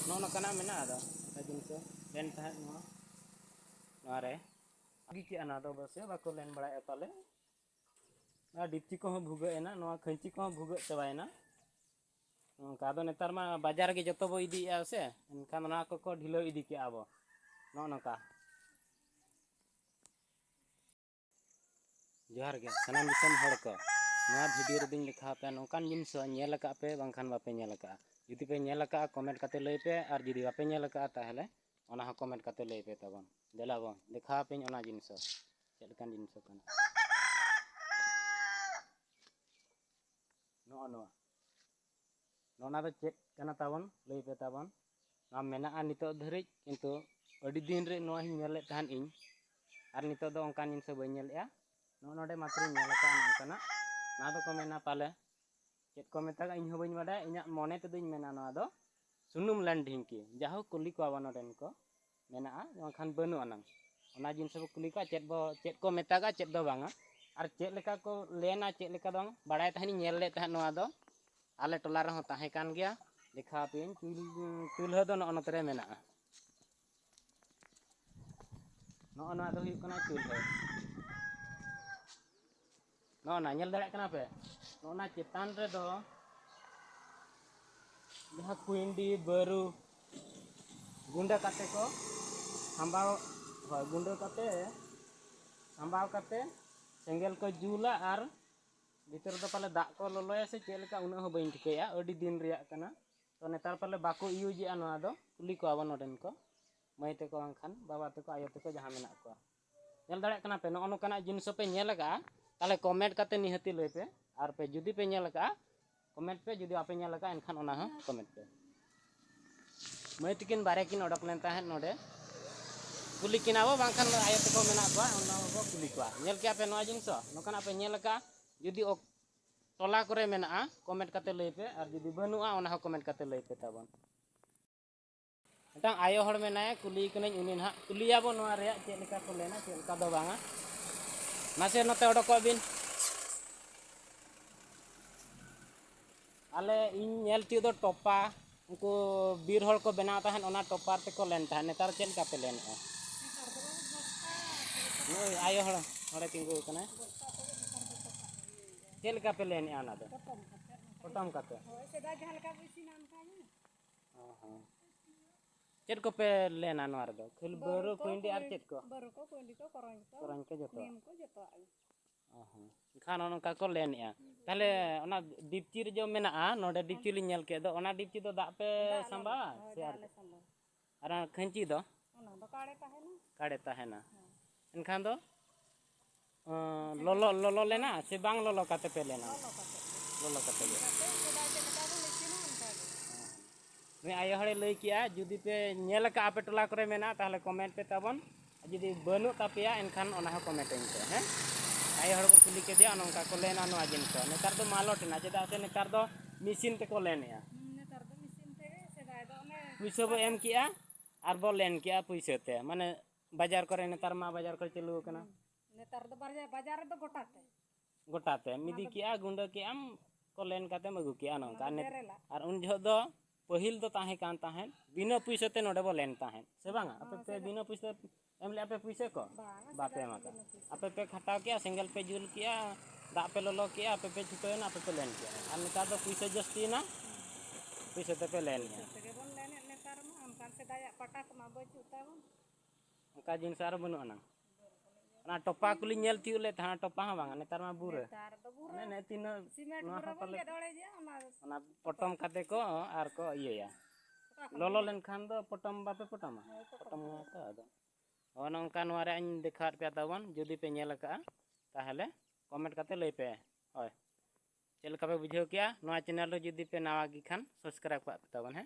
ᱱᱚᱜᱼᱚ ᱱᱚᱝᱠᱟᱱᱟᱜ ᱢᱮᱱᱟᱜᱼᱟ ᱟᱫᱚ ᱡᱤᱱᱤᱥ ᱞᱮᱱ ᱛᱟᱦᱮᱸᱫ ᱱᱚᱣᱟ ᱨᱮ ᱵᱷᱟᱜᱤ ᱠᱮᱜᱼᱟ ᱱᱚᱣᱟ ᱫᱚ ᱵᱟᱥᱮ ᱵᱟᱠᱚ ᱞᱮᱱ ᱵᱟᱲᱟᱭᱮᱫᱼᱟ ᱯᱟᱞᱮ ᱱᱚᱣᱟ ᱰᱤᱯᱪᱤ ᱠᱚᱦᱚᱸ ᱵᱷᱩᱜᱟᱹᱜ ᱮᱱᱟ ᱱᱚᱣᱟ ᱠᱷᱟᱹᱧᱪᱤ ᱠᱚᱦᱚᱸ ᱵᱷᱩᱜᱟᱹᱜ ᱪᱟᱵᱟᱭᱮᱱᱟ ᱱᱚᱝᱠᱟ ᱟᱫᱚ ᱱᱮᱛᱟᱨ ᱢᱟ ᱵᱟᱡᱟᱨ ᱜᱮ ᱡᱚᱛᱚ ᱵᱚ ᱤᱫᱤᱭᱮᱜᱼᱟ ᱥᱮ ᱮᱱᱠᱷᱟᱱ ᱚᱱᱟ ᱠᱚᱠᱚ ᱰᱷᱤᱞᱟᱹᱣ ᱤᱫᱤ ᱠᱮᱜᱼᱟ ᱵᱚ ᱱᱚᱜᱼᱚ ᱱᱚᱝᱠᱟ ᱡᱚᱦᱟᱨ ᱜᱮ ᱥᱟᱱᱟᱢ ᱫᱤᱥᱚᱢ ᱦᱚᱲ ᱠᱚ नवा भिडियो रेदिन लिखा पे नौकान जिनिस नेल का पे बांखान बापे नेल का जुदी पे नेल का कमेंट करते लई पे और जुदी बापे नेल का ताहले ओना हो कमेंट करते लई पे तबन देला बन देखा पे ओना जिनिस चेद लकान जिनिस कना नोना दो चेद कना ताबन लई पे ताबन ना मेना नितो धरिज किंतु अडी दिन रे नोआ हिं नेले तहन इñ और नितो दो ओंकान जिनिस बई नेलया नोडे मात्र नेल का नोंकाना ना दो को मेना पाले चेद को मेता इन बी बाडा इन मने तेदुñ मेना नोआ दो सुनुम लैंड ढिंकी जाहो कुली को नोडेन को मेना खान बनू अनंग ओना जिनिस बो कुली को चेद को मेता चेद दो बांगा और चेद लेका को लेना चेद लेका दो बाडाय तहनी नेल ले तहन नोआ दो आले टोला रहो ताहे कान गया देखा पेन चूल्हा दो नोआ नतरे मेना नोआ नोआ दो हुयुग कना चूल्हा नोना नेल दाड़े कना पे नोना चेतान रे दो जहाँ कुंडी बरू गुंडा काते को हम्बाव गुंडा काते हम्बाव काते सेंगेल को जुला और भीतर दो पाले दाग को लोलोया से चेलका उना हो बइन ठिकया अडी दिन रिया कना तो नेतार पाले बाको यूज नोआ दो कुली को आबो नोडेन को मई ते को अंखान बाबा ते को आयो ते को जहाँ मेना को नेल दाड़े कना पे नोआ नोकाना जिनिस पे नेल का ताले कमेंट करते निहती लई पे और पे जुदी पे नेल का कमेंट पे जुदी आपे नेल का एनखान ओना हो कमेंट पे मई तकिन बारे किन ओडक लेन ताहें नोडे कुली किना बो बांखान आयो ते को मेना को ओना बो कुली को नेल के पे नोआ जिनिस नोकाना पे नेल का जुदी टोला करे मेना कमेंट करते लई पे और जुदी बनुआ ओना हो कमेंट करते लई पे ताबन मिटांग आयो हड़ मेनाय कुली कनेñ उनी ना कुलिया बो नोआ रे चेद लेका को लेना चेद लेका दो बांगा नासे नते ओडको बिन आले इन नेल ती दो टोपा उनको बीर हड़ को बनाव ताहन ओना टोपार ते को लेन ताहन नेतार चेद का पे लेन नोय आयो हड़ हड़े तिंगु कना चेद का पे लेन ओना दो पटम काते होय सेदा जहां लका बिसिना अनका हां चेद को पे लेना नोर दो खुल बरो कुंडी और चेद को बरो को कुंडी को करंज को जतो नीम को जतो खान ओनका को लेनया ताले ओना डिपची रे जो मेना नोडे डिपची लि नेल के दो ओना डिपची दो दाग पे संबा से और खंची दो ओना दो काड़े ताहेना एनखान दो लोलो लोलो लेना से बांग लोलो काते पे लेना लोलो काते मैं आयो हड़े लई किया जुदी पे नेल का आपे टोला करे मेना ताहले कमेंट पे ताबन जुदी बनु तापेया एनखान ओना हो कमेंट इन पे हैं आयो हड़ को कुली के दिया नोंका को लेना नोआ जिनिस नेतार दो मालोटना चेदा से नेतार दो मिसिन ते को लेनया नेतार दो मिसिन ते सेदाय दो ने पुइसा बो एम किया और बो लेन किया पुइसा ते माने बाजार करे नेतार मा बाजार करे चलु कना नेतार दो बाजार दो गोटाते मिदी किया गुंडा किया को लेन काते मगु किया नोंका और उन जो दो पहिल दो ताहे कान ताहे बिना पुइसा ते नोडे बो लेन ताहे से बांगा आपे पे बिना पुइसा एम ले आपे पुइसा को बापे माका आपे पे खटाव किया सिंगल पे जुल किया दा पे लोलो किया आपे पे छुटो ना आपे पे लेन किया और नेतार दो पुइसा जस्ती ना पुइसा ते पे लेन किया ते बोन लेन नेतार मा अनकान से दाया पटाक मा बचुता उनका जिनिस आरो बनु अना ना टोपा कुली नेल तिउले था टोपा हा बांगा नेतार मा बुरे ने तीन सीमेंट बुरे बोन के डळे जे ओना पटम काते को आर को इया लोलो लेन खान दो पटम बापे पटमा पटम का दो ओन ओनका नोआ रे अन देखा पे ताबन जुदी पे नेल का ताहले कमेंट करते लई पे होय चेल का पे बुझेव किया नोआ चैनल रे जुदी पे नवा गी खान सब्सक्राइब का ताबन है।